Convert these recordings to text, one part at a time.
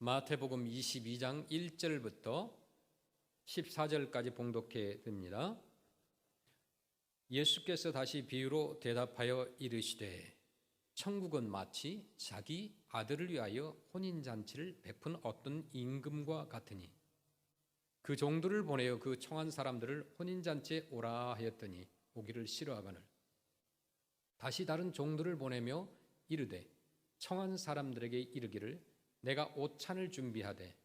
마태복음 22장 1절부터 14절까지 봉독해 듭니다. 예수께서 다시 비유로 대답하여 이르시되 천국은 마치 자기 아들을 위하여 혼인잔치를 베푼 어떤 임금과 같으니 그 종들을 보내어 그 청한 사람들을 혼인잔치에 오라 하였더니 오기를 싫어하거늘 다시 다른 종들을 보내며 이르되 청한 사람들에게 이르기를 내가 오찬을 준비하되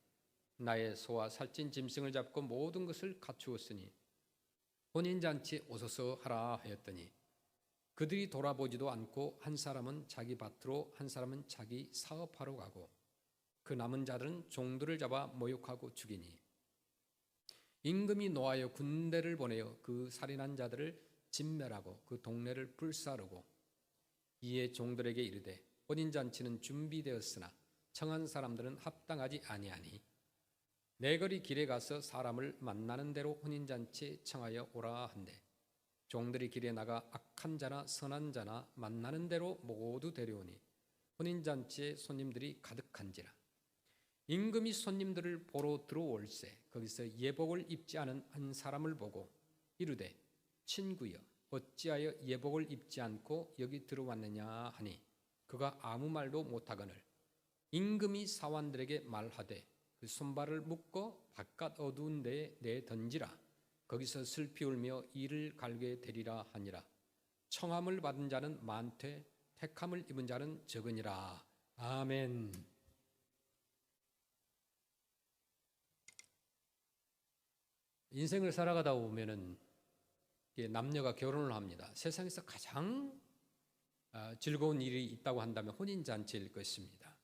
나의 소와 살찐 짐승을 잡고 모든 것을 갖추었으니 혼인잔치에 오소서 하라 하였더니 그들이 돌아보지도 않고 한 사람은 자기 밭으로 한 사람은 자기 사업하러 가고 그 남은 자들은 종들을 잡아 모욕하고 죽이니 임금이 노하여 군대를 보내어 그 살인한 자들을 진멸하고 그 동네를 불사르고 이에 종들에게 이르되 혼인잔치는 준비되었으나 청한 사람들은 합당하지 아니하니 내 거리 길에 가서 사람을 만나는 대로 혼인잔치에 청하여 오라 한대 종들이 길에 나가 악한 자나 선한 자나 만나는 대로 모두 데려오니 혼인잔치에 손님들이 가득한지라 임금이 손님들을 보러 들어올세 거기서 예복을 입지 않은 한 사람을 보고 이르되 친구여 어찌하여 예복을 입지 않고 여기 들어왔느냐 하니 그가 아무 말도 못하거늘 임금이 사환들에게 말하되 그 손발을 묶어 바깥 어두운 데에 내 던지라 거기서 슬피 울며 이를 갈게 되리라 하니라 청함을 받은 자는 많되 택함을 입은 자는 적으니라. 아멘. 인생을 살아가다 보면은 남녀가 결혼을 합니다. 세상에서 가장 즐거운 일이 있다고 한다면 혼인잔치일 것입니다.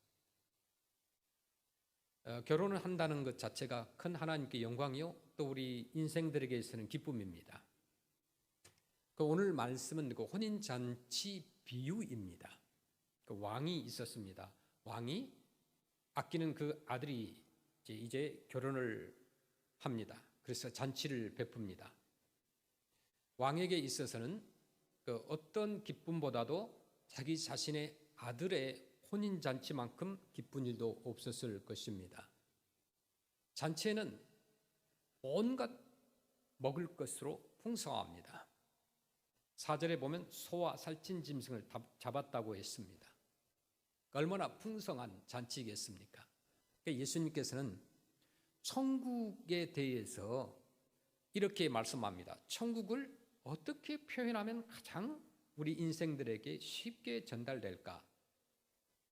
결혼을 한다는 것 자체가 큰 하나님께 영광이요 또 우리 인생들에게 있어서는 기쁨입니다. 오늘 말씀은 그 혼인잔치 비유입니다. 왕이 있었습니다. 왕이 아끼는 그 아들이 이제 결혼을 합니다. 그래서 잔치를 베풉니다. 왕에게 있어서는 그 어떤 기쁨보다도 자기 자신의 아들의 혼인잔치만큼 기쁜 일도 없었을 것입니다. 잔치에는 온갖 먹을 것으로 풍성합니다. 4절에 보면 소와 살찐 짐승을 잡았다고 했습니다. 얼마나 풍성한 잔치겠습니까? 예수님께서는 천국에 대해서 이렇게 말씀합니다. 천국을 어떻게 표현하면 가장 우리 인생들에게 쉽게 전달될까?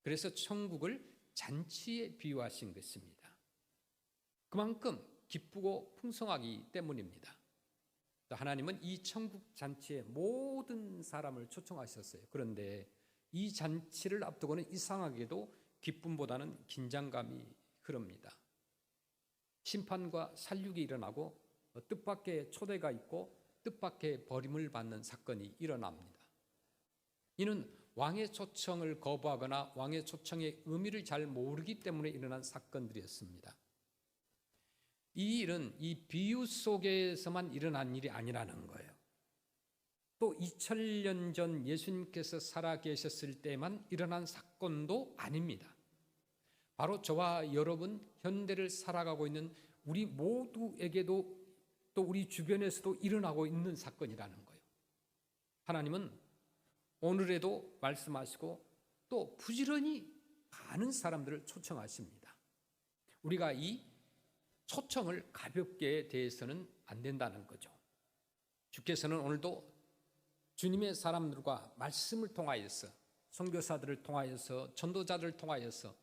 그래서 천국을 잔치에 비유하신 것입니다. 그만큼 기쁘고 풍성하기 때문입니다. 하나님은 이 천국 잔치에 모든 사람을 초청하셨어요. 그런데 이 잔치를 앞두고는 이상하게도 기쁨보다는 긴장감이 흐릅니다. 심판과 살육이 일어나고 뜻밖의 초대가 있고 뜻밖의 버림을 받는 사건이 일어납니다. 이는 왕의 초청을 거부하거나 왕의 초청의 의미를 잘 모르기 때문에 일어난 사건들이었습니다. 이 일은 이 비유 속에서만 일어난 일이 아니라는 거예요. 또 2000년 전 예수님께서 살아계셨을 때만 일어난 사건도 아닙니다. 바로 저와 여러분 현대를 살아가고 있는 우리 모두에게도 또 우리 주변에서도 일어나고 있는 사건이라는 거예요. 하나님은 오늘에도 말씀하시고 또 부지런히 많은 사람들을 초청하십니다. 우리가 이 초청을 가볍게 대해서는 안 된다는 거죠. 주께서는 오늘도 주님의 사람들과 말씀을 통하여서 선교사들을 통하여서 전도자들을 통하여서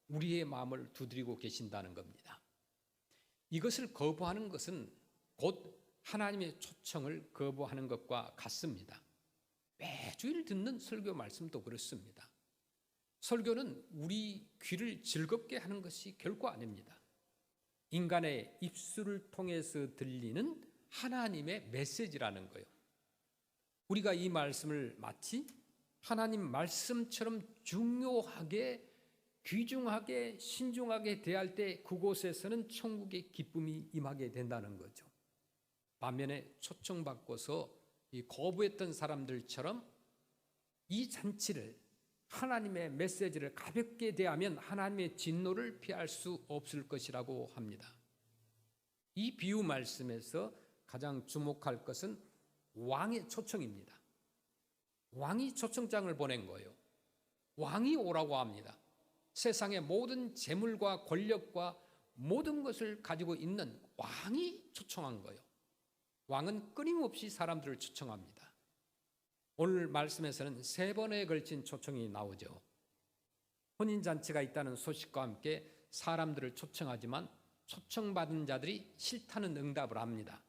우리의 마음을 두드리고 계신다는 겁니다. 이것을 거부하는 것은 곧 하나님의 초청을 거부하는 것과 같습니다. 매주일 듣는 설교 말씀도 그렇습니다. 설교는 우리 귀를 즐겁게 하는 것이 결코 아닙니다. 인간의 입술을 통해서 들리는 하나님의 메시지라는 거예요. 우리가 이 말씀을 마치 하나님 말씀처럼 중요하게 귀중하게 신중하게 대할 때 그곳에서는 천국의 기쁨이 임하게 된다는 거죠. 반면에 초청받고서 이 거부했던 사람들처럼 이 잔치를 하나님의 메시지를 가볍게 대하면 하나님의 진노를 피할 수 없을 것이라고 합니다. 이 비유 말씀에서 가장 주목할 것은 왕의 초청입니다. 왕이 초청장을 보낸 거예요. 왕이 오라고 합니다. 세상의 모든 재물과 권력과 모든 것을 가지고 있는 왕이 초청한 거예요. 왕은 끊임없이 사람들을 초청합니다. 오늘 말씀에서는 3번에 걸친 초청이 나오죠. 혼인잔치가 있다는 소식과 함께 사람들을 초청하지만 초청받은 자들이 싫다는 응답을 합니다.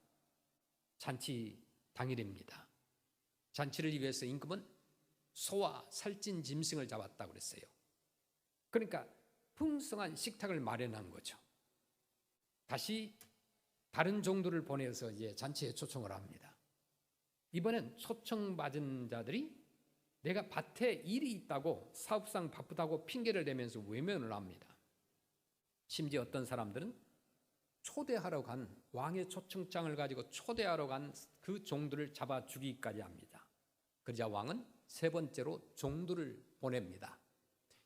잔치 당일입니다. 잔치를 위해서 임금은 소와 살찐 짐승을 잡았다고 그랬어요. 그러니까 풍성한 식탁을 마련한 거죠. 다시 다른 종들을 보내서 이제 잔치에 초청을 합니다. 이번엔 초청받은 자들이 내가 밭에 일이 있다고 사업상 바쁘다고 핑계를 대면서 외면을 합니다. 심지어 어떤 사람들은 초대하러 간 왕의 초청장을 가지고 초대하러 간 그 종들을 잡아 죽이기까지 합니다. 그러자 왕은 3번째로 종들을 보냅니다.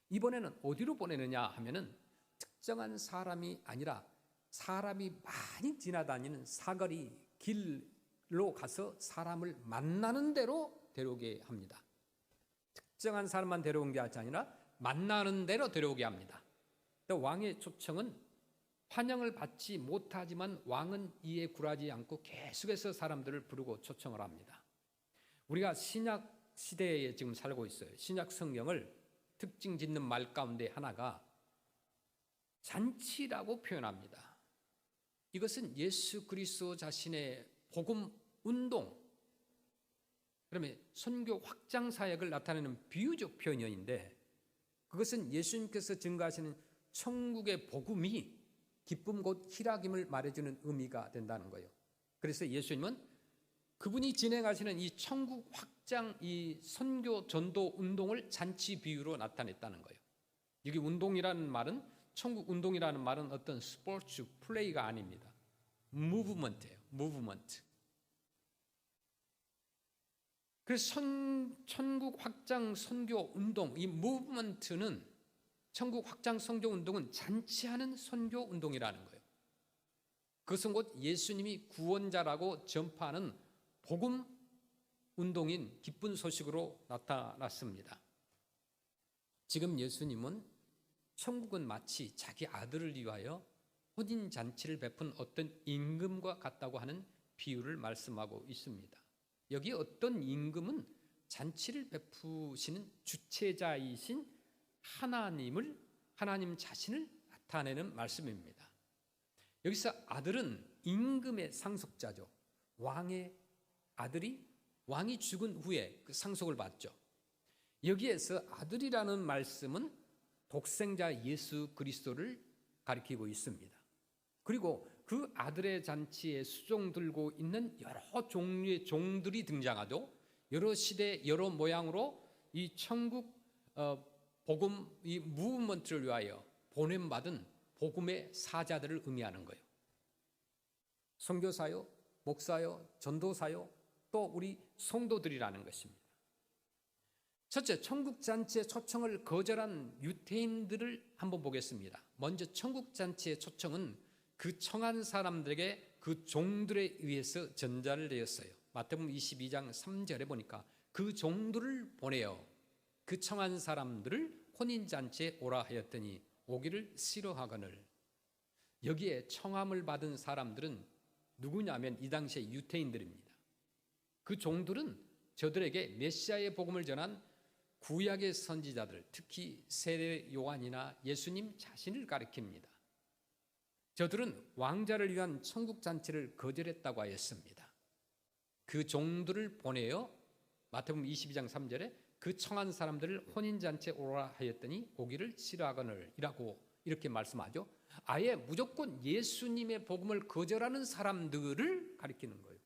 이번에는 어디로 보내느냐 하면은 특정한 사람이 아니라 사람이 많이 지나다니는 사거리 길로 가서 사람을 만나는 대로 데려오게 합니다. 특정한 사람만 데려온 게 아니라 만나는 대로 데려오게 합니다. 왕의 초청은 환영을 받지 못하지만 왕은 이에 굴하지 않고 계속해서 사람들을 부르고 초청을 합니다. 우리가 신약 시대에 지금 살고 있어요. 신약 성경을 특징 짓는 말 가운데 하나가 잔치라고 표현합니다. 이것은 예수 그리스도 자신의 복음 운동, 그러면 선교 확장 사역을 나타내는 비유적 표현인데, 그것은 예수님께서 증거하시는 천국의 복음이 기쁨 곧 희락임을 말해주는 의미가 된다는 거예요. 그래서 예수님은 그분이 진행하시는 이 천국 확장, 이 선교 전도 운동을 잔치 비유로 나타냈다는 거예요. 여기 운동이라는 말은, 천국 운동이라는 말은 어떤 스포츠 플레이가 아닙니다. 무브먼트예요. 무브먼트. 그래서 천국 확장 선교 운동, 이 무브먼트는, 천국 확장 선교 운동은 잔치하는 선교 운동이라는 거예요. 그것은 곧 예수님이 구원자라고 전파하는 복음 운동인 기쁜 소식으로 나타났습니다. 지금 예수님은 천국은 마치 자기 아들을 위하여 혼인잔치를 베푼 어떤 임금과 같다고 하는 비유를 말씀하고 있습니다. 여기 어떤 임금은 잔치를 베푸시는 주체자이신 하나님 자신을 나타내는 말씀입니다. 여기서 아들은 임금의 상속자죠. 왕의 아들이 왕이 죽은 후에 그 상속을 받죠. 여기에서 아들이라는 말씀은 독생자 예수 그리스도를 가리키고 있습니다. 그리고 그 아들의 잔치에 수종 들고 있는 여러 종류의 종들이 등장하죠. 여러 시대 여러 모양으로 이 천국 복음, 이 무브먼트를 위하여 보냄받은 복음의 사자들을 의미하는 거예요. 선교사요, 목사요, 전도사요, 또 우리 성도들이라는 것입니다. 첫째, 천국잔치의 초청을 거절한 유대인들을 한번 보겠습니다. 먼저 천국잔치의 초청은 그 청한 사람들에게 그 종들에 의해서 전달을 되었어요. 마태복음 22장 3절에 보니까 그 종들을 보내어 그 청한 사람들을 혼인잔치에 오라 하였더니 오기를 싫어하거늘. 여기에 청함을 받은 사람들은 누구냐면 이 당시의 유대인들입니다. 그 종들은 저들에게 메시아의 복음을 전한 구약의 선지자들, 특히 세례 요한이나 예수님 자신을 가리킵니다. 저들은 왕자를 위한 천국잔치를 거절했다고 하였습니다. 그 종들을 보내어 마태복음 22장 3절에 그 청한 사람들을 혼인잔치에 오라 하였더니 오기를 싫어하거늘 이라고 이렇게 말씀하죠. 아예 무조건 예수님의 복음을 거절하는 사람들을 가리키는 거예요.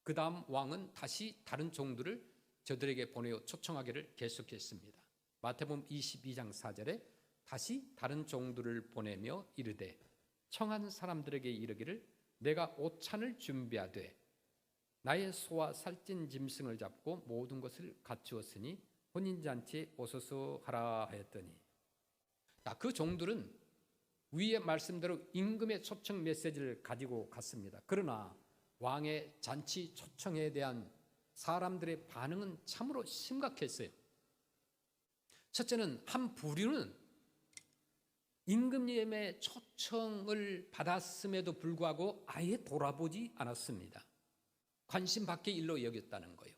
그 다음 왕은 다시 다른 종들을 저들에게 보내어 초청하기를 계속했습니다. 마태복음 22장 4절에 다시 다른 종들을 보내며 이르되 청한 사람들에게 이르기를 내가 오찬을 준비하되 나의 소와 살찐 짐승을 잡고 모든 것을 갖추었으니 혼인잔치에 오소서 하라 하였더니, 그 종들은 위의 말씀대로 임금의 초청 메시지를 가지고 갔습니다. 그러나 왕의 잔치 초청에 대한 사람들의 반응은 참으로 심각했어요. 첫째는 한 부류는 임금님의 초청을 받았음에도 불구하고 아예 돌아보지 않았습니다. 관심 밖의 일로 여겼다는 거예요.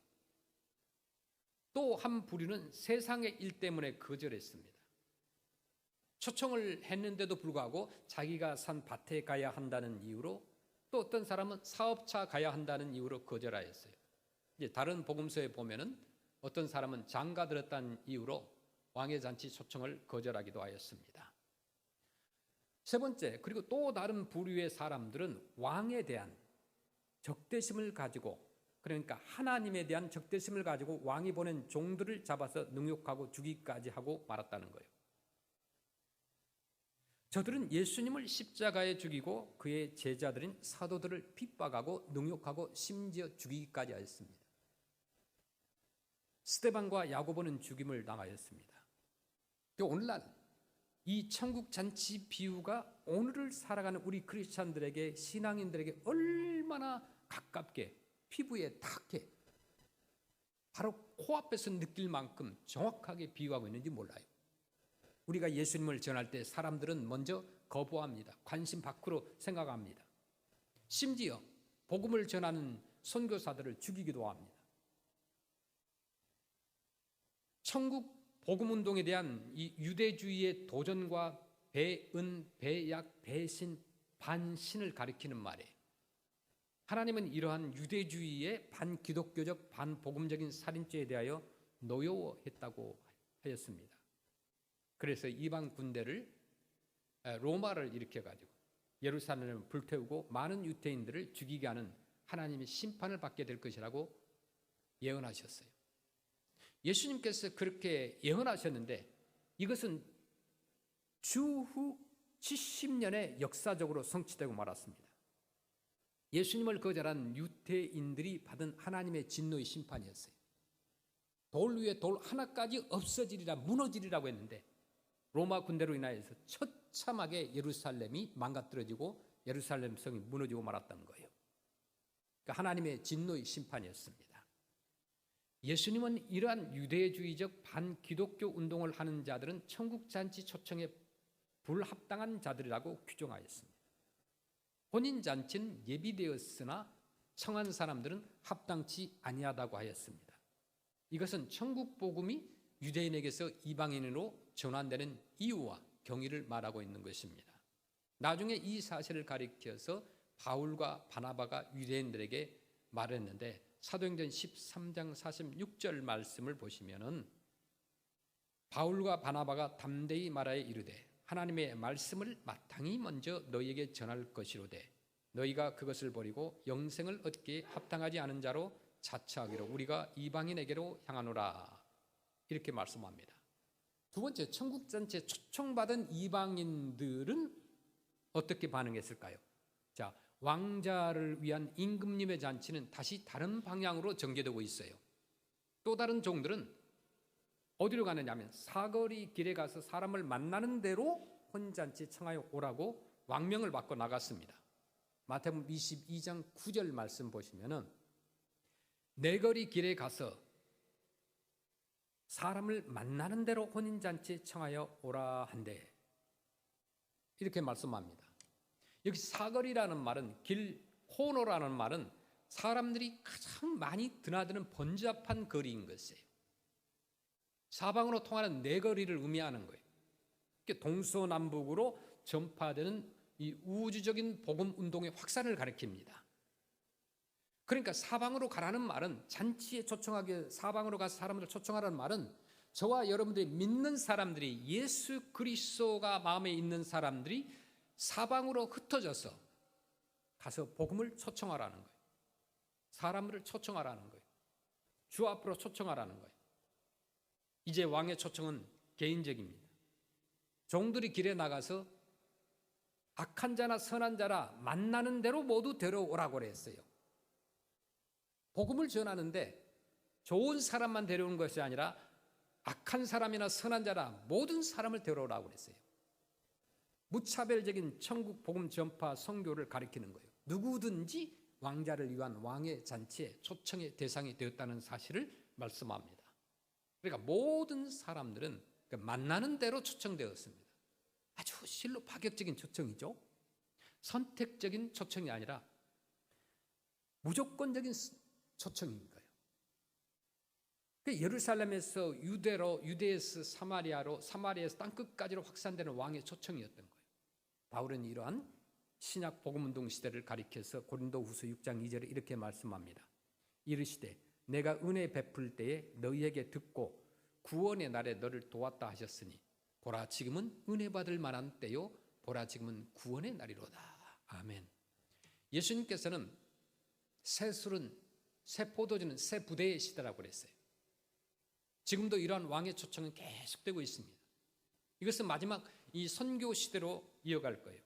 또 한 부류는 세상의 일 때문에 거절했습니다. 초청을 했는데도 불구하고 자기가 산 밭에 가야 한다는 이유로, 또 어떤 사람은 사업차 가야 한다는 이유로 거절하였어요. 이제 다른 복음서에 보면은 어떤 사람은 장가 들었다는 이유로 왕의 잔치 초청을 거절하기도 하였습니다. 세 번째, 그리고 또 다른 부류의 사람들은 왕에 대한 적대심을 가지고, 그러니까 하나님에 대한 적대심을 가지고 왕이 보낸 종들을 잡아서 능욕하고 죽이기까지 하고 말았다는 거예요. 저들은 예수님을 십자가에 죽이고 그의 제자들인 사도들을 핍박하고 능욕하고 심지어 죽이기까지 하였습니다. 스데반과 야고보는 죽임을 당하였습니다. 오늘날 이 천국 잔치 비유가 오늘을 살아가는 우리 크리스찬들에게, 신앙인들에게 얼마나 가깝게, 피부에 닿게, 바로 코앞에서 느낄 만큼 정확하게 비유하고 있는지 몰라요. 우리가 예수님을 전할 때 사람들은 먼저 거부합니다. 관심 밖으로 생각합니다. 심지어 복음을 전하는 선교사들을 죽이기도 합니다. 천국 복음운동에 대한 이 유대주의의 도전과 배은, 배약, 배신, 반신을 가리키는 말이에요. 하나님은 이러한 유대주의의 반기독교적, 반복음적인 살인죄에 대하여 노여워했다고 하였습니다. 그래서 이방 군대를, 로마를 일으켜가지고 예루살렘을 불태우고 많은 유대인들을 죽이게 하는 하나님의 심판을 받게 될 것이라고 예언하셨어요. 예수님께서 그렇게 예언하셨는데 이것은 주후 70년에 역사적으로 성취되고 말았습니다. 예수님을 거절한 유대인들이 받은 하나님의 진노의 심판이었어요. 돌 위에 돌 하나까지 없어지리라, 무너지리라고 했는데 로마 군대로 인하여서 처참하게 예루살렘이 망가뜨려지고 예루살렘 성이 무너지고 말았던 거예요. 그러니까 하나님의 진노의 심판이었습니다. 예수님은 이러한 유대주의적 반기독교 운동을 하는 자들은 천국잔치 초청에 불합당한 자들이라고 규정하였습니다. 혼인잔치는 예비되었으나 청한 사람들은 합당치 아니하다고 하였습니다. 이것은 천국 복음이 유대인에게서 이방인으로 전환되는 이유와 경위를 말하고 있는 것입니다. 나중에 이 사실을 가리켜서 바울과 바나바가 유대인들에게 말했는데 사도행전 13장 46절 말씀을 보시면은 바울과 바나바가 담대히 말하여 이르되 하나님의 말씀을 마땅히 먼저 너희에게 전할 것이로되 너희가 그것을 버리고 영생을 얻기에 합당하지 않은 자로 자처하기로 우리가 이방인에게로 향하노라, 이렇게 말씀합니다. 두 번째, 천국잔치에 초청받은 이방인들은 어떻게 반응했을까요? 자, 왕자를 위한 임금님의 잔치는 다시 다른 방향으로 전개되고 있어요. 또 다른 종들은 어디로 가느냐 하면 사거리 길에 가서 사람을 만나는 대로 혼인잔치 청하여 오라고 왕명을 받고 나갔습니다. 마태복음 22장 9절 말씀 보시면은 내거리 길에 가서 사람을 만나는 대로 혼인잔치에 청하여 오라 한대, 이렇게 말씀합니다. 여기 사거리라는 말은 길, 코너라는 말은 사람들이 가장 많이 드나드는 번잡한 거리인 것이에요. 사방으로 통하는 내거리를 의미하는 거예요. 동서남북으로 전파되는 이 우주적인 복음 운동의 확산을 가리킵니다. 그러니까 사방으로 가라는 말은, 잔치에 초청하게 사방으로 가서 사람들을 초청하라는 말은 저와 여러분들이 믿는 사람들이, 예수 그리스도가 마음에 있는 사람들이 사방으로 흩어져서 가서 복음을 초청하라는 거예요. 사람들을 초청하라는 거예요. 주 앞으로 초청하라는 거예요. 이제 왕의 초청은 개인적입니다. 종들이 길에 나가서 악한 자나 선한 자라 만나는 대로 모두 데려오라고 그랬어요. 복음을 전하는데 좋은 사람만 데려오는 것이 아니라 악한 사람이나 선한 자나 모든 사람을 데려오라고 그랬어요. 무차별적인 천국 복음 전파 선교를 가리키는 거예요. 누구든지 왕자를 위한 왕의 잔치에 초청의 대상이 되었다는 사실을 말씀합니다. 그러니까 모든 사람들은 만나는 대로 초청되었습니다. 아주 실로 파격적인 초청이죠. 선택적인 초청이 아니라 무조건적인 초청인 거예요. 예루살렘에서 유대에서 사마리아로, 사마리아에서 땅끝까지로 확산되는 왕의 초청이었던 거예요. 바울은 이러한 신약 복음운동 시대를 가리켜서 고린도후서 6장 2절에 이렇게 말씀합니다. 이르시되 내가 은혜 베풀 때에 너희에게 듣고 구원의 날에 너를 도왔다 하셨으니 보라 지금은 은혜 받을 만한 때요 보라 지금은 구원의 날이로다. 아멘. 예수님께서는 새 술은, 새 포도주는 새 부대의 시대라고 그랬어요. 지금도 이러한 왕의 초청은 계속되고 있습니다. 이것은 마지막 이 선교 시대로 이어갈 거예요.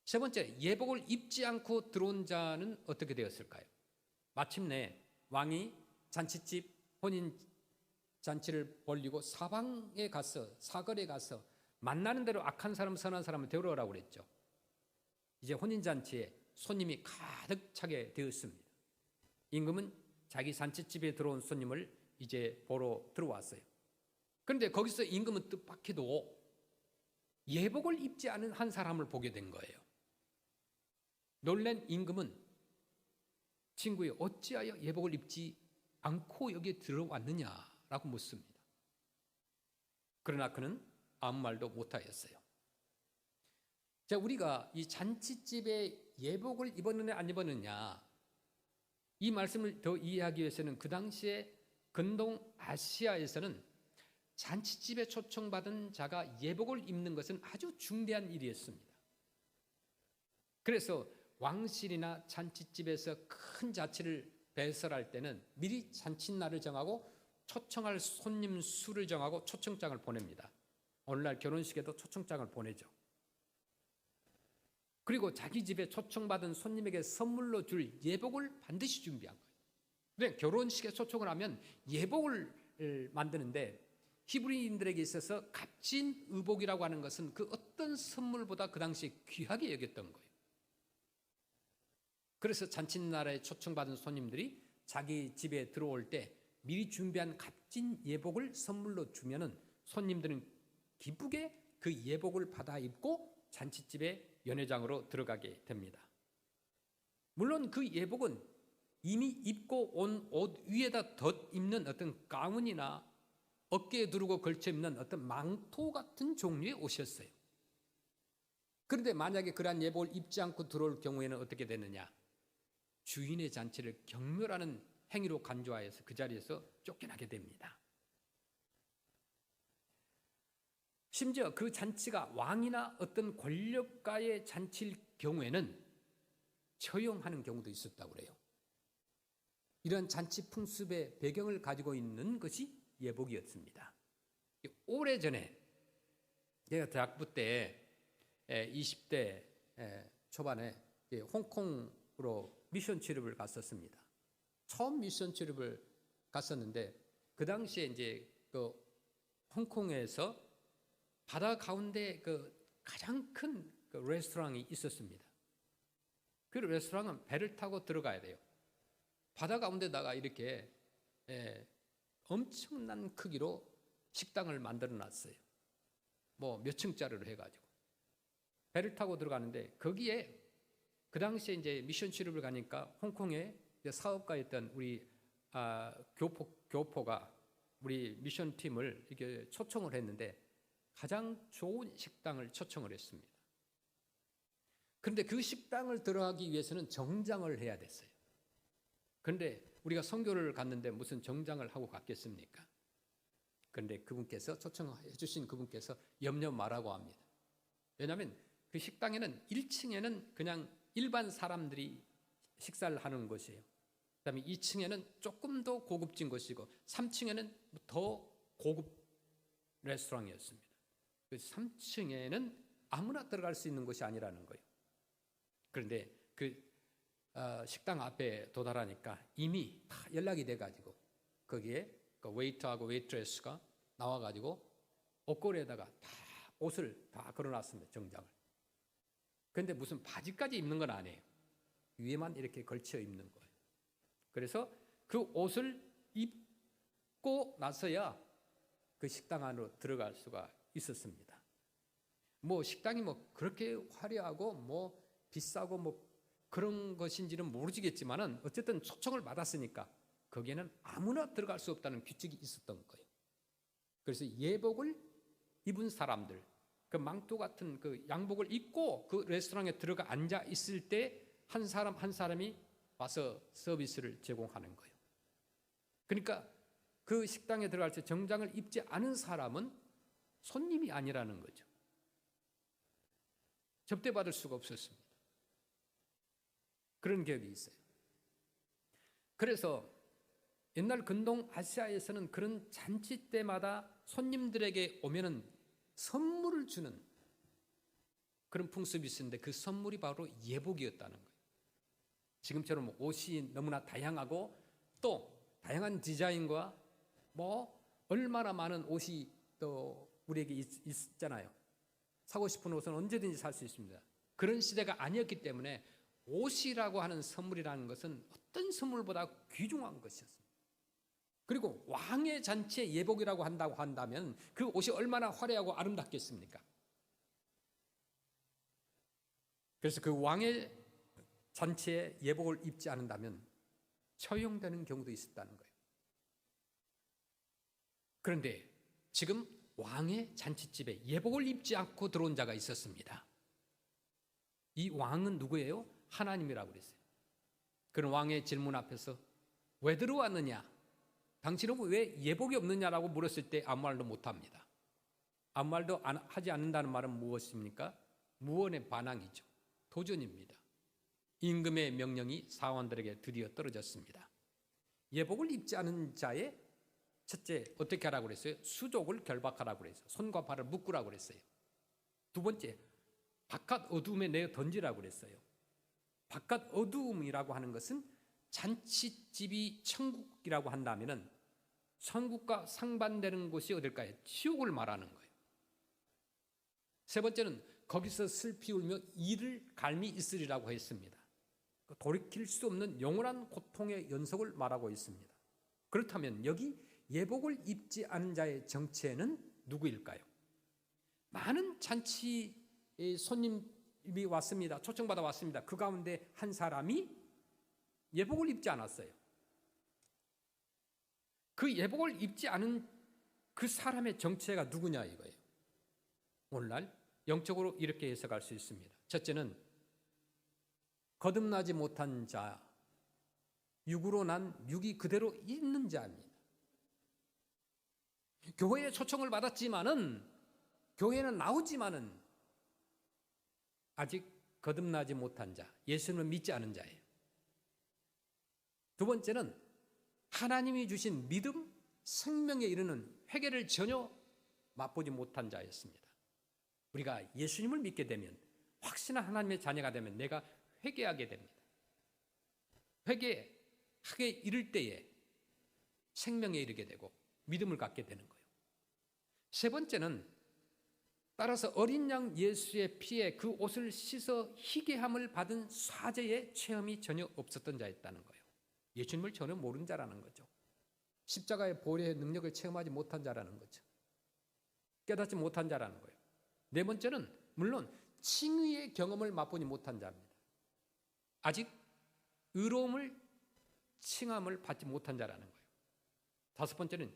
세 번째, 예복을 입지 않고 들어온 자는 어떻게 되었을까요? 마침내 왕이 잔치집 혼인 잔치를 벌리고 사방에 가서, 사거리에 가서 만나는 대로 악한 사람 선한 사람을 데려오라고 그랬죠. 이제 혼인 잔치에 손님이 가득 차게 되었습니다. 임금은 자기 잔치집에 들어온 손님을 이제 보러 들어왔어요. 그런데 거기서 임금은 뜻밖에도 예복을 입지 않은 한 사람을 보게 된 거예요. 놀란 임금은 친구여 어찌하여 예복을 입지 않고 여기에 들어왔느냐라고 묻습니다. 그러나 그는 아무 말도 못하였어요. 자, 우리가 이 잔치집에 예복을 입었느냐 안 입었느냐 이 말씀을 더 이해하기 위해서는 그 당시에 근동 아시아에서는 잔치집에 초청받은 자가 예복을 입는 것은 아주 중대한 일이었습니다. 그래서 왕실이나 잔치집에서 큰 잔치를 배설할 때는 미리 잔칫날을 정하고 초청할 손님 수를 정하고 초청장을 보냅니다. 오늘날 결혼식에도 초청장을 보내죠. 그리고 자기 집에 초청받은 손님에게 선물로 줄 예복을 반드시 준비한 거예요. 그래, 결혼식에 초청을 하면 예복을 만드는데 히브리인들에게 있어서 값진 의복이라고 하는 것은 그 어떤 선물보다 그 당시에 귀하게 여겼던 거예요. 그래서 잔칫날에 초청받은 손님들이 자기 집에 들어올 때 미리 준비한 값진 예복을 선물로 주면은 손님들은 기쁘게 그 예복을 받아 입고 잔치집에 연회장으로 들어가게 됩니다. 물론 그 예복은 이미 입고 온 옷 위에다 덧 입는 어떤 가운이나 어깨에 두르고 걸쳐 입는 어떤 망토 같은 종류의 옷이었어요. 그런데 만약에 그러한 예복을 입지 않고 들어올 경우에는 어떻게 되느냐? 주인의 잔치를 경멸하는 행위로 간주하여서 그 자리에서 쫓겨나게 됩니다. 심지어 그 잔치가 왕이나 어떤 권력가의 잔치일 경우에는 처형하는 경우도 있었다고 그래요. 이런 잔치 풍습의 배경을 가지고 있는 것이 예복이었습니다. 오래전에 제가 대학부 때 20대 초반에 홍콩으로 미션 출입을 갔었습니다. 처음 미션 출입을 갔었는데 그 당시에 이제 그 홍콩에서 바다 가운데 그 가장 큰 그 레스토랑이 있었습니다. 그 레스토랑은 배를 타고 들어가야 돼요. 바다 가운데다가 이렇게 엄청난 크기로 식당을 만들어 놨어요. 뭐 몇 층짜리로 해가지고 배를 타고 들어가는데 거기에 그 당시에 이제 미션 출입을 가니까 홍콩에 사업가였던 우리 교포가 우리 미션 팀을 이렇게 초청을 했는데 가장 좋은 식당을 초청을 했습니다. 그런데 그 식당을 들어가기 위해서는 정장을 해야 됐어요. 그런데 우리가 선교를 갔는데 무슨 정장을 하고 갔겠습니까? 그런데 그분께서 초청해 주신 그분께서 염려 말라고 합니다. 왜냐하면 그 식당에는 1층에는 그냥 일반 사람들이 식사를 하는 곳이에요. 그다음에 2층에는 조금 더 고급진 곳이고 3층에는 더 고급 레스토랑이었습니다. 그 3층에는 아무나 들어갈 수 있는 곳이 아니라는 거예요. 그런데 그 식당 앞에 도달하니까 이미 다 연락이 돼가지고 거기에 그 웨이터하고 웨이트레스가 나와가지고 옷걸이에다가 다 옷을 다 걸어놨습니다. 정장을. 그런데 무슨 바지까지 입는 건 아니에요. 위에만 이렇게 걸쳐 입는 거예요. 그래서 그 옷을 입고 나서야 그 식당 안으로 들어갈 수가 있었습니다. 뭐 식당이 뭐 그렇게 화려하고 뭐 비싸고 뭐 그런 것인지는 모르겠지만은 어쨌든 초청을 받았으니까 거기에는 아무나 들어갈 수 없다는 규칙이 있었던 거예요. 그래서 예복을 입은 사람들, 그 망토 같은 그 양복을 입고 그 레스토랑에 들어가 앉아 있을 때 한 사람 한 사람이 와서 서비스를 제공하는 거예요. 그러니까 그 식당에 들어갈 때 정장을 입지 않은 사람은 손님이 아니라는 거죠. 접대받을 수가 없었습니다. 그런 기억이 있어요. 그래서 옛날 근동 아시아에서는 그런 잔치 때마다 손님들에게 오면은 선물을 주는 그런 풍습이 있었는데 그 선물이 바로 예복이었다는 거예요. 지금처럼 옷이 너무나 다양하고 또 다양한 디자인과 뭐 얼마나 많은 옷이 또 우리에게 있잖아요. 사고 싶은 옷은 언제든지 살 수 있습니다. 그런 시대가 아니었기 때문에 옷이라고 하는 선물이라는 것은 어떤 선물보다 귀중한 것이었습니다. 그리고 왕의 잔치의 예복이라고 한다고 한다면 그 옷이 얼마나 화려하고 아름답겠습니까? 그래서 그 왕의 잔치에 예복을 입지 않는다면 처형되는 경우도 있었다는 거예요. 그런데 지금 왕의 잔치집에 예복을 입지 않고 들어온 자가 있었습니다. 이 왕은 누구예요? 하나님이라고 그랬어요. 그런 왕의 질문 앞에서 왜 들어왔느냐? 당신은 왜 예복이 없느냐라고 물었을 때 아무 말도 못합니다. 아무 말도 하지 않는다는 말은 무엇입니까? 무언의 반항이죠. 도전입니다. 임금의 명령이 사원들에게 드디어 떨어졌습니다. 예복을 입지 않은 자의 첫째 어떻게 하라고 그랬어요? 수족을 결박하라고 그랬어요. 손과 발을 묶으라고 그랬어요. 두 번째, 바깥 어두움에 내어 던지라고 그랬어요. 바깥 어두움이라고 하는 것은 잔치집이 천국이라고 한다면은 천국과 상반되는 곳이 어딜까요? 지옥을 말하는 거예요. 세 번째는 거기서 슬피 울며 이를 갈미 있으리라고 했습니다. 돌이킬 수 없는 영원한 고통의 연속을 말하고 있습니다. 그렇다면 여기 예복을 입지 않은 자의 정체는 누구일까요? 많은 잔치 손님이 왔습니다. 초청받아 왔습니다. 그 가운데 한 사람이 예복을 입지 않았어요. 그 예복을 입지 않은 그 사람의 정체가 누구냐 이거예요. 오늘날 영적으로 이렇게 해석할 수 있습니다. 첫째는 거듭나지 못한 자, 육으로 난 육이 그대로 있는 자입니다. 교회에 초청을 받았지만은 교회는 나오지만은 아직 거듭나지 못한 자, 예수님을 믿지 않은 자예요. 두 번째는 하나님이 주신 믿음, 생명에 이르는 회개를 전혀 맛보지 못한 자였습니다. 우리가 예수님을 믿게 되면 확신한 하나님의 자녀가 되면 내가 회개하게 됩니다. 회개하게 이를 때에 생명에 이르게 되고 믿음을 갖게 되는 거예요. 세 번째는 따라서 어린 양 예수의 피에 그 옷을 씻어 희게함을 받은 사제의 체험이 전혀 없었던 자였다는 거예요. 예수님을 전혀 모르는 자라는 거죠. 십자가의 보혈의 능력을 체험하지 못한 자라는 거죠. 깨닫지 못한 자라는 거예요. 네 번째는 물론 칭의의 경험을 맛보지 못한 자입니다. 아직 의로움을 칭함을 받지 못한 자라는 거예요. 다섯 번째는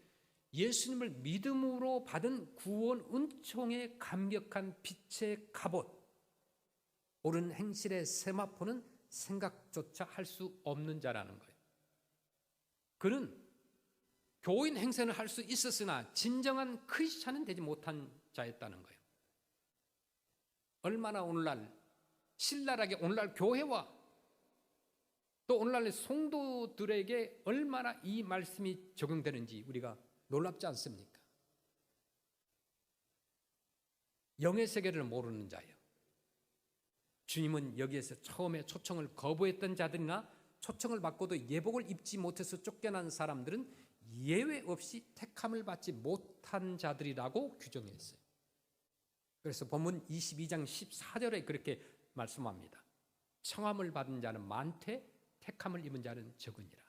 예수님을 믿음으로 받은 구원 은총의 감격한 빛의 갑옷, 옳은 행실의 세마포는 생각조차 할 수 없는 자라는 거예요. 그는 교인 행세는 할 수 있었으나 진정한 크리스찬은 되지 못한 자였다는 거예요. 얼마나 오늘날 신랄하게 오늘날 교회와 또 오늘날 성도들에게 얼마나 이 말씀이 적용되는지 우리가 놀랍지 않습니까? 영의 세계를 모르는 자예요. 주님은 여기에서 처음에 초청을 거부했던 자들이나 초청을 받고도 예복을 입지 못해서 쫓겨난 사람들은 예외 없이 택함을 받지 못한 자들이라고 규정했어요. 그래서 본문 22장 14절에 그렇게 말씀합니다. 청함을 받은 자는 많되 택함을 입은 자는 적으니라.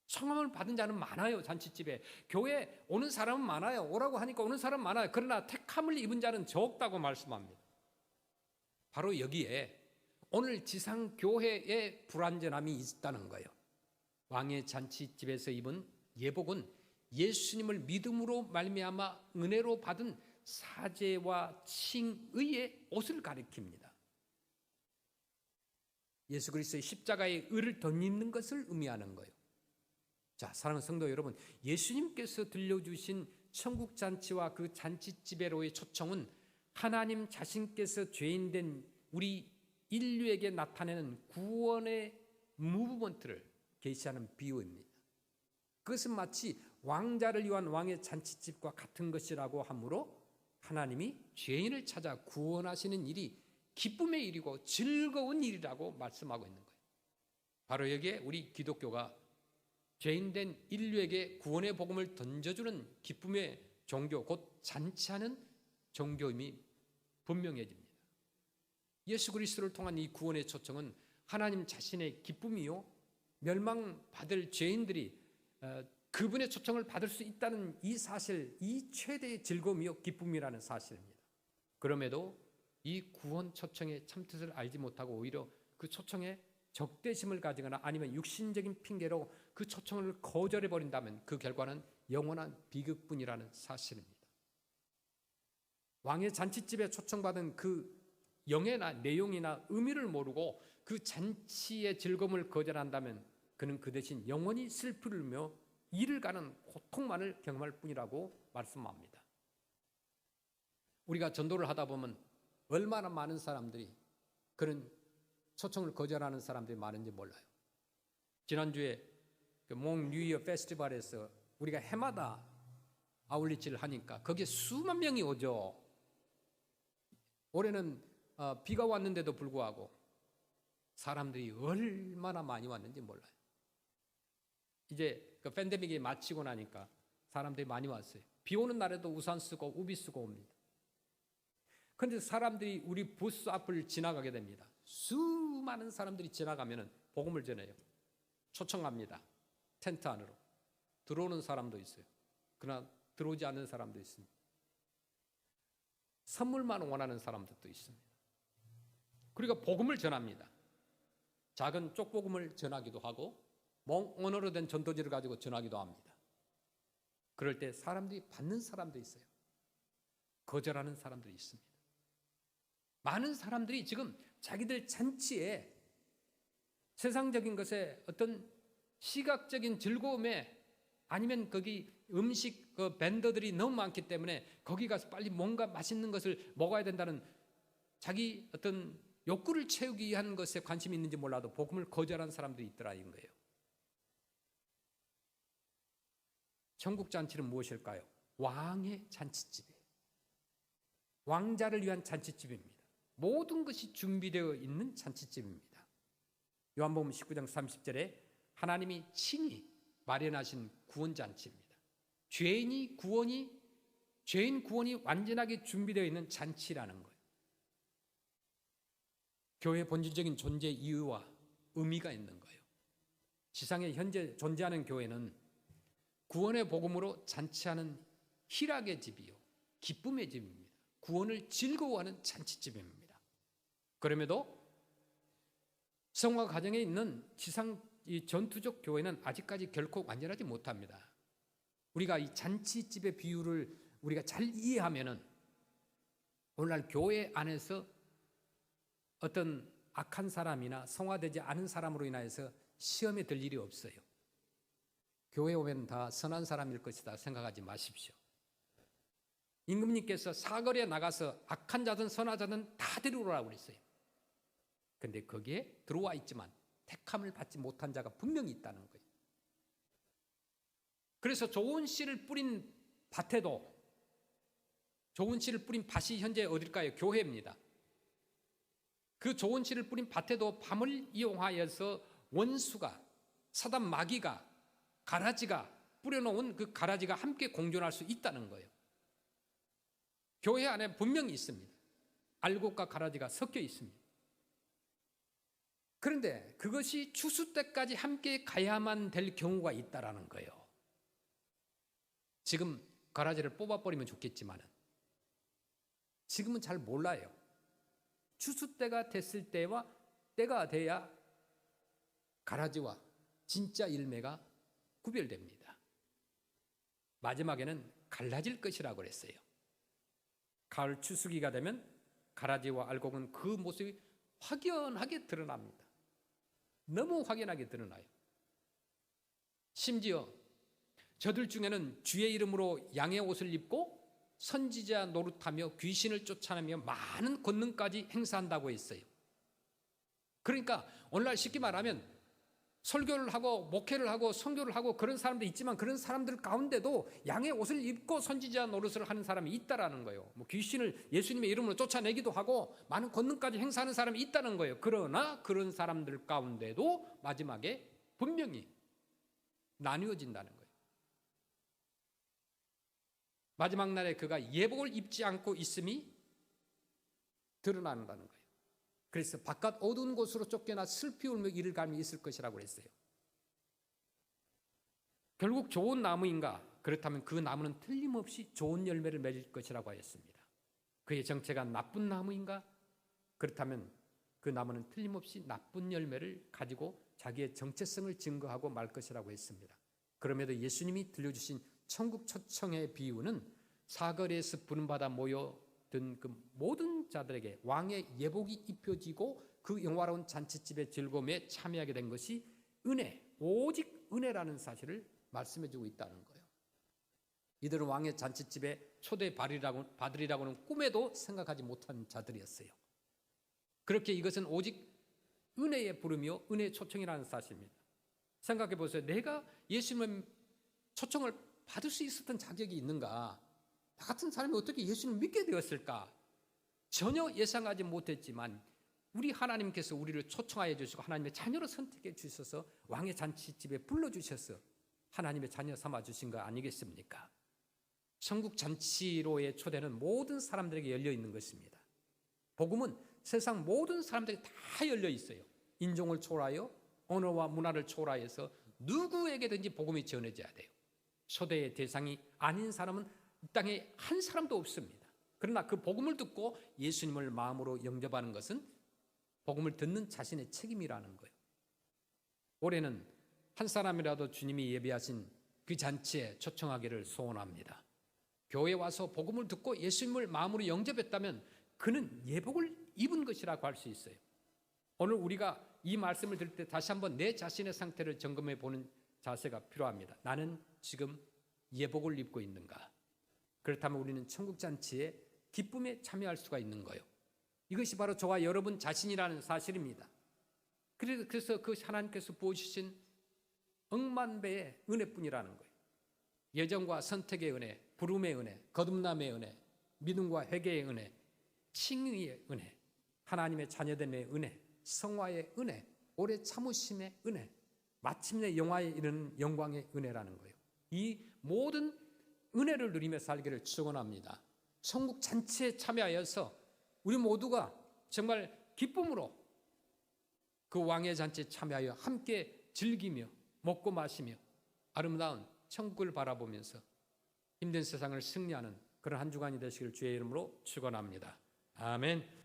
청함을 받은 자는 많아요. 잔치집에 교회 오는 사람은 많아요. 오라고 하니까 오는 사람 많아요. 그러나 택함을 입은 자는 적다고 말씀합니다. 바로 여기에 오늘 지상교회의 불완전함이 있다는 거예요. 왕의 잔치집에서 입은 예복은 예수님을 믿음으로 말미암아 은혜로 받은 사제와 칭의의 옷을 가리킵니다. 예수 그리스도의 십자가의 의를 덧입는 것을 의미하는 거예요. 자, 사랑하는 성도 여러분, 예수님께서 들려주신 천국 잔치와 그 잔치집에로의 초청은 하나님 자신께서 죄인된 우리 인류에게 나타내는 구원의 무브먼트를 계시하는 비유입니다. 그것은 마치 왕자를 위한 왕의 잔치집과 같은 것이라고 하므로 하나님이 죄인을 찾아 구원하시는 일이 기쁨의 일이고 즐거운 일이라고 말씀하고 있는 거예요. 바로 여기에 우리 기독교가 죄인된 인류에게 구원의 복음을 던져주는 기쁨의 종교, 곧 잔치하는 종교임이 분명해집니다. 예수 그리스도를 통한 이 구원의 초청은 하나님 자신의 기쁨이요, 멸망받을 죄인들이 그분의 초청을 받을 수 있다는 이 사실, 이 최대의 즐거움이요 기쁨이라는 사실입니다. 그럼에도 이 구원 초청의 참뜻을 알지 못하고 오히려 그 초청에 적대심을 가지거나 아니면 육신적인 핑계로 그 초청을 거절해 버린다면 그 결과는 영원한 비극뿐이라는 사실입니다. 왕의 잔치집에 초청받은 그 영예나 내용이나 의미를 모르고 그 잔치의 즐거움을 거절한다면 그는 그 대신 영원히 슬프며 이를 가는 고통만을 경험할 뿐이라고 말씀합니다. 우리가 전도를 하다 보면 얼마나 많은 사람들이 그런 초청을 거절하는 사람들이 많은지 몰라요. 지난주에 그 몽 뉴이어 페스티벌에서 우리가 해마다 아울리치를 하니까 거기에 수만 명이 오죠. 올해는 비가 왔는데도 불구하고 사람들이 얼마나 많이 왔는지 몰라요. 이제 그 팬데믹이 마치고 나니까 사람들이 많이 왔어요. 비 오는 날에도 우산 쓰고 우비 쓰고 옵니다. 그런데 사람들이 우리 부스 앞을 지나가게 됩니다. 수많은 사람들이 지나가면 복음을 전해요. 초청합니다. 텐트 안으로. 들어오는 사람도 있어요. 그러나 들어오지 않는 사람도 있습니다. 선물만 원하는 사람들도 있습니다. 그리고 복음을 전합니다. 작은 쪽복음을 전하기도 하고 몽언어로 된 전도지를 가지고 전하기도 합니다. 그럴 때 사람들이 받는 사람도 있어요. 거절하는 사람들이 있습니다. 많은 사람들이 지금 자기들 잔치에 세상적인 것에 어떤 시각적인 즐거움에 아니면 거기 음식 그 벤더들이 너무 많기 때문에 거기 가서 빨리 뭔가 맛있는 것을 먹어야 된다는 자기 어떤 욕구를 채우기 위한 것에 관심이 있는지 몰라도 복음을 거절하는 사람들이 있더라는 거예요. 천국 잔치는 무엇일까요? 왕의 잔치집이에요. 왕자를 위한 잔치집입니다. 모든 것이 준비되어 있는 잔치집입니다. 요한복음 19장 30절에 하나님이 친히 마련하신 구원잔치입니다. 죄인 구원이 완전하게 준비되어 있는 잔치라는 거예요. 교회의 본질적인 존재 이유와 의미가 있는 거예요. 지상에 현재 존재하는 교회는 구원의 복음으로 잔치하는 희락의 집이요, 기쁨의 집입니다. 구원을 즐거워하는 잔치집입니다. 그럼에도 성화 과정에 있는 지상 이 전투적 교회는 아직까지 결코 완전하지 못합니다. 우리가 이 잔치집의 비유를 우리가 잘 이해하면은 오늘날 교회 안에서 어떤 악한 사람이나 성화되지 않은 사람으로 인하여서 시험에 들 일이 없어요. 교회 오면 다 선한 사람일 것이다 생각하지 마십시오. 임금님께서 사거리에 나가서 악한 자든 선한 자든 다 데려오라고 그랬어요. 그런데 거기에 들어와 있지만 택함을 받지 못한 자가 분명히 있다는 거예요. 그래서 좋은 씨를 뿌린 밭에도 좋은 씨를 뿌린 밭이 현재 어딜까요? 교회입니다. 그 좋은 씨를 뿌린 밭에도 밤을 이용하여서 원수가 사단 마귀가 가라지가 뿌려놓은 그 가라지가 함께 공존할 수 있다는 거예요. 교회 안에 분명히 있습니다. 알곡과 가라지가 섞여 있습니다. 그런데 그것이 추수 때까지 함께 가야만 될 경우가 있다라는 거예요. 지금 가라지를 뽑아버리면 좋겠지만 지금은 잘 몰라요. 추수 때가 됐을 때와 때가 돼야 가라지와 진짜 열매가 구별됩니다. 마지막에는 갈라질 것이라고 그랬어요. 가을 추수기가 되면 가라지와 알곡은 그 모습이 확연하게 드러납니다. 너무 확연하게 드러나요. 심지어 저들 중에는 주의 이름으로 양의 옷을 입고 선지자 노릇하며 귀신을 쫓아내며 많은 권능까지 행사한다고 했어요. 그러니까 오늘날 쉽게 말하면 설교를 하고 목회를 하고 선교를 하고 그런 사람도 있지만 그런 사람들 가운데도 양의 옷을 입고 선지자 노릇을 하는 사람이 있다라는 거예요. 뭐 귀신을 예수님의 이름으로 쫓아내기도 하고 많은 권능까지 행사하는 사람이 있다는 거예요. 그러나 그런 사람들 가운데도 마지막에 분명히 나뉘어진다는 거예요. 마지막 날에 그가 예복을 입지 않고 있음이 드러난다는 거예요. 그래서 바깥 어두운 곳으로 쫓겨나 슬피 울며 이를 갈미 있을 것이라고 했어요. 결국 좋은 나무인가? 그렇다면 그 나무는 틀림없이 좋은 열매를 맺을 것이라고 하였습니다. 그의 정체가 나쁜 나무인가? 그렇다면 그 나무는 틀림없이 나쁜 열매를 가지고 자기의 정체성을 증거하고 말 것이라고 했습니다. 그럼에도 예수님이 들려주신 천국 초청의 비유는 사거리에서 부름받아 모여든 그 모든 자들에게 왕의 예복이 입혀지고 그 영화로운 잔치집의 즐거움에 참여하게 된 것이 은혜, 오직 은혜라는 사실을 말씀해주고 있다는 거예요. 이들은 왕의 잔치집에 초대받으리라고는 꿈에도 생각하지 못한 자들이었어요. 그렇게 이것은 오직 은혜의 부름이요 은혜의 초청이라는 사실입니다. 생각해 보세요. 내가 예수님의 초청을 받을 수 있었던 자격이 있는가? 나 같은 사람이 어떻게 예수님을 믿게 되었을까? 전혀 예상하지 못했지만 우리 하나님께서 우리를 초청하여 주시고 하나님의 자녀로 선택해 주셔서 왕의 잔치집에 불러주셔서 하나님의 자녀 삼아 주신 거 아니겠습니까? 천국 잔치로의 초대는 모든 사람들에게 열려 있는 것입니다. 복음은 세상 모든 사람들에게 다 열려 있어요. 인종을 초월하여 언어와 문화를 초월하여서 누구에게든지 복음이 전해져야 돼요. 초대의 대상이 아닌 사람은 이 땅에 한 사람도 없습니다. 그러나 그 복음을 듣고 예수님을 마음으로 영접하는 것은 복음을 듣는 자신의 책임이라는 거예요. 올해는 한 사람이라도 주님이 예비하신 그 잔치에 초청하기를 소원합니다. 교회에 와서 복음을 듣고 예수님을 마음으로 영접했다면 그는 예복을 입은 것이라고 할 수 있어요. 오늘 우리가 이 말씀을 들을 때 다시 한번 내 자신의 상태를 점검해 보는 자세가 필요합니다. 나는 지금 예복을 입고 있는가? 그렇다면 우리는 천국 잔치에 기쁨에 참여할 수가 있는 거예요. 이것이 바로 저와 여러분 자신이라는 사실입니다. 그래서 그 하나님께서 부어주신 억만배의 은혜뿐이라는 거예요. 예정과 선택의 은혜, 부름의 은혜, 거듭남의 은혜, 믿음과 회개의 은혜, 칭의의 은혜, 하나님의 자녀됨의 은혜, 성화의 은혜, 오래 참으심의 은혜, 마침내 영화에 이르는 영광의 은혜라는 거예요. 이 모든 은혜를 누리며 살기를 축원합니다. 천국 잔치에 참여하여서 우리 모두가 정말 기쁨으로 그 왕의 잔치에 참여하여 함께 즐기며 먹고 마시며 아름다운 천국을 바라보면서 힘든 세상을 승리하는 그런 한 주간이 되시길 주의 이름으로 축원합니다. 아멘.